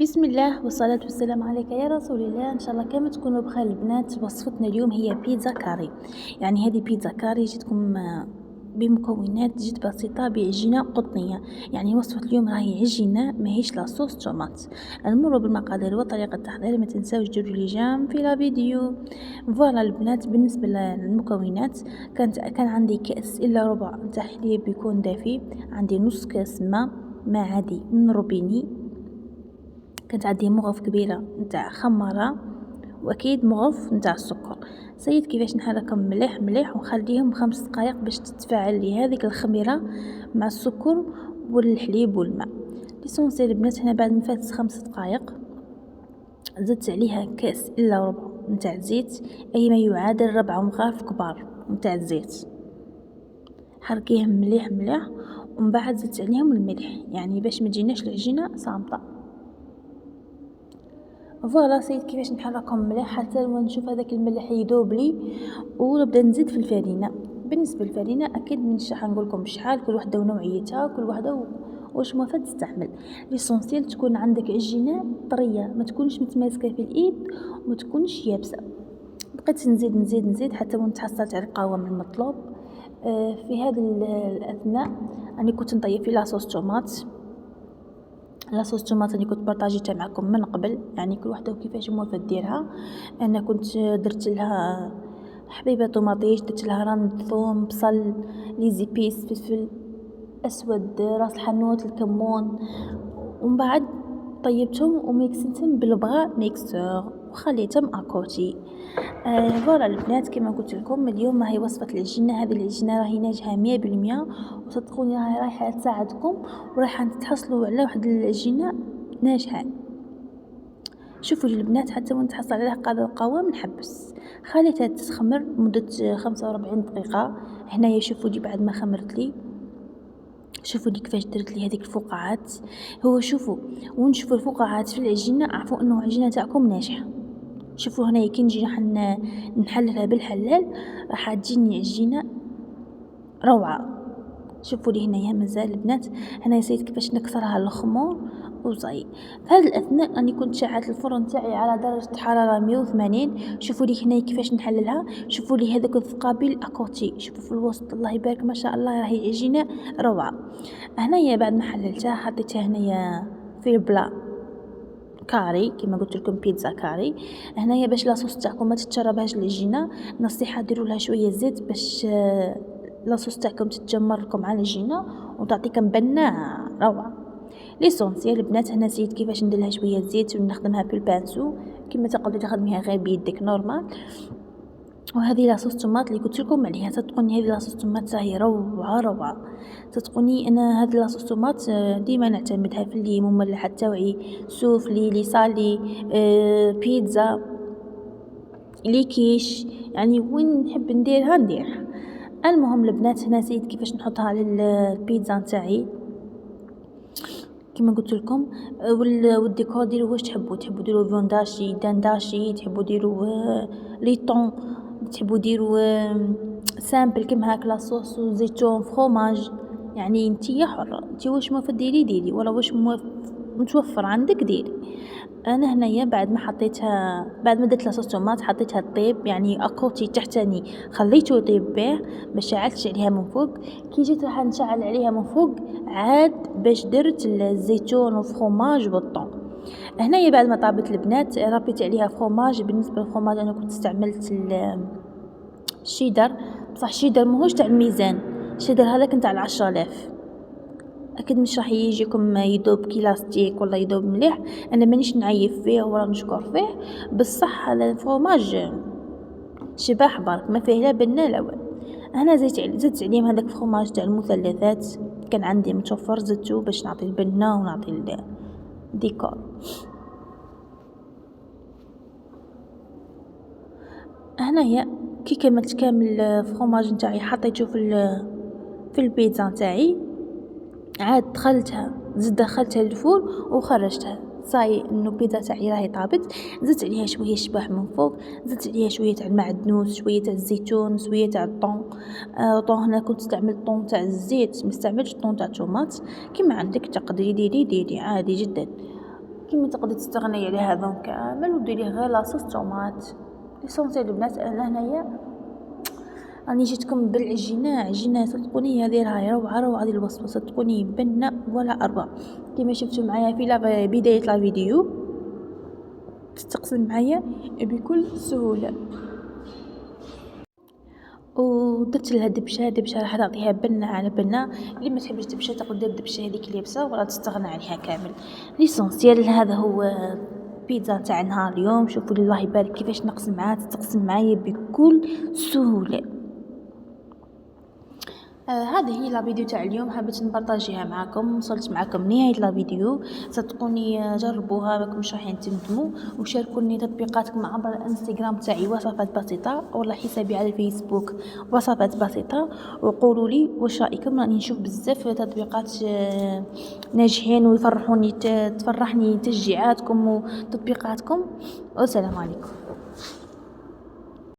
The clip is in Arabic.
بسم الله والصلاة والسلام عليك يا رسول الله. إن شاء الله كما تكونوا بخير البنات. وصفتنا اليوم هي بيتزا كاري. يعني هذه بيتزا كاري جتكم بمكونات جد بسيطة بعجينة قطنية. يعني وصفة اليوم راهي عجينة ماهيش لاصوص طوماط. نمر بالمقادير وطريقة التحضير. ما تنساوش ديروا لي جيم في لا فيديو. فوالا البنات، بالنسبة للمكونات كان عندي كأس إلا ربع نتاع حليب يكون دافي، عندي نص كاس ماء عادي من روبيني، كانت عندي مغرف كبيرة نتاع خمارة، واكيد مغرف نتاع السكر. سيد كيفاش نحركهم مليح مليح ونخليهم 5 دقائق باش تتفاعل لي هذيك الخميرة مع السكر والحليب والماء. ليسونسيال البنات، هنا بعد ما فاتت 5 دقائق زدت عليها كاس الا ربع نتاع الزيت، اي ما يعادل 4 مغارف كبار نتاع الزيت. حركيهم مليح مليح ومن بعد زدت عليهم الملح، يعني باش ما تجيناش العجينه صامته. فوالا سيد كيفاش نحركهم مليح حتى نشوف هذاك الملح يذوب لي، ونبدا نزيد في الفرينه. بالنسبه للفرينه اكيد مش راح نقول لكم شحال، كل وحده ونوعيتها، كل وحده واش موافق تستعمل. ليسونسيال تكون عندك عجينه طريه، ما تكونش متماسكه في الايد وما تكونش يابسه. بقيت نزيد نزيد نزيد حتى وين تحصلت على القوام المطلوب. في هذه الاثناء اني كنت نطيب في لاصوص طوماط. لاصوص طوماط اللي كنت بارطاجيتها معكم من قبل، يعني كل وحده وكيفاش موافق ديرها. انا كنت درت لها حبيبه طوماطيش، درت لها رند ثوم، بصل، لي زيبيس، فلفل اسود، راس الحنوت، الكمون، ومن بعد طيبتهم وميكسيتهم بالبغاء ميكسور وخليتهم اكوتي. فوالا البنات، كما قلت لكم اليوم هي وصفه العجينه. هذه العجينه راهي ناجحه 100%، وصدقوني راهي رايحه تساعدكم ورايحه تحصلوا على واحد العجينه ناجحه. شوفوا البنات، حتى وين تحصل على هذا القوام نحبس، خليتها تخمر مده 45 دقيقه. هنايا شوفوا لي بعد ما خمرت لي، شوفوا لي كيفاش درت لي هذيك الفقاعات. هو شوفوا ونشوفوا الفقاعات في العجينه، عرفوا انه العجينه تاعكم ناجحه. شوفوا هنا كي نجي راح نحللها بالحلال راح تجيني عجينه روعه. شوفوا لي هنايا مازال البنات، هنا سيت كيفاش نكسرها الخمور وزي. في هذه الاثناء راني كنت شعلت الفرن تاعي على درجه حراره 180. شوفوا لي هنا كيفاش نحللها، شوفوا لي هذوك الثقابيل اكوتي، شوفوا في الوسط الله يبارك ما شاء الله راهي عجينه روعه. هنايا بعد ما حللتها حطيتها هنايا في بلا كاري كما قلت لكم بيتزا كاري. هنايا باش لاصوص تاعكم ما تتشربهاش العجينه، نصيحه ديروا لها شويه زيت باش لاصوص تاعكم تتجمر لكم على العجينه وتعطيكم بنه روعه. ليسونسيال البنات، هنا نسيت كيفاش ندير لها شويه زيت ونخدمها بالبانسو كما تقدري تخدميها غير بيدك نورمال. وهذه لاصوص طماط اللي قلت لكم عليها، صدقوني هذه لاصوص طماط راهي روعه روعه. صدقوني انا هذه لاصوص طماط ديما نعتمدها في اللي مملحه تاوعي، سوفلي لي صالي، بيتزا، لي كيش، يعني وين نحب نديرها نديرها. المهم البنات، هنا نسيت كيفاش نحطها على البيتزا نتاعي كما قلت لكم. والديكور ديروا واش تحبوا ديروا فونداشي، دانداشي، تحبوا ديروا ليطون، تحبوا ديروا سامبل كيما هاك لاصوص وزيتون فروماج. يعني نتيا حرة، نتي واش موافق ديري ولا واش متوفر عندك ديري. انا هنايا بعد ما حطيتها، بعد ما درت لاصوص طوماط حطيتها طيب، يعني اكوتي تحتاني خليته يطيب به، ما شعلتش عليها من فوق. كي جيت راح نشعل عليها من فوق عاد باش درت الزيتون وفرomage والطون. هنايا بعد ما طابت البنات ربيت عليها فرomage. بالنسبه للفرomage انا كنت استعملت الشيدر، بصح الشيدر ماهوش تاع الميزان، الشيدر هذاك نتاع 10,000. اكيد مش راح يجيكم يذوب كيلاستيك ولا يذوب مليح، انا مانيش نعيف فيه ولا نشكر فيه، بصح هذا الفرomage شباح برك ما فيه لا بنه لا والو. انا زدت عليهم هذاك الفرomage تاع المثلثات، كان عندي متوفر زدته باش نعطي البنه ونعطي الديكور. هنايا كي كملت كامل الفرomage نتاعي حطيته في البيتزا نتاعي، عاد دخلتها للفور وخرجتها. صاي انه البيتزا تاعي راهي طابت. زدت عليها شويه شباح من فوق، زدت عليها شويه تاع المعدنوس، شويه تاع الزيتون، شويه تاع الطون. طون هنا كنت استعملت طون تاع الزيت، ما استعملتش طون تاع الطوماط. كيما عندك تقدري ديري عادي جدا. كيما تقدري تستغني على هذون كامل وديريه غير لاصوص طوماط. ليسونسيال البنات انا هنايا راني جيتكم عجينه صدقوني هذه راهي روعه هذه الوصفه صدقوني بنه ولا اروع. كيما شفتوا معايا في بدايه لا فيديو تستقسم معايا بكل سهوله. ودرت لها دبشه راح تعطيها بنه على بنه. اللي ما تحبش دبشه تقدر دير دبشه هذيك اليابسه ولا تستغنى عليها كامل. ليسونسيال هذا هو بيتزا تاع نهار اليوم. شوفوا لي الله يبارك كيفاش نقسم معاها تستقسم معايا بكل سهوله. هذه هي لا فيديو تاع اليوم حبيت نبارطاجيها معكم. وصلت معكم نهايه لا فيديو. صدقوني جربوها راكمش راح تندموا. وشاركوني تطبيقاتكم عبر الانستغرام تاعي وصفات بسيطه ولا حسابي على الفيسبوك وصفات بسيطه. وقولوا لي واش رايكم. راني نشوف بزاف تطبيقات ناجحين ويفرحوني تفرحني تشجيعاتكم وتطبيقاتكم. والسلام عليكم.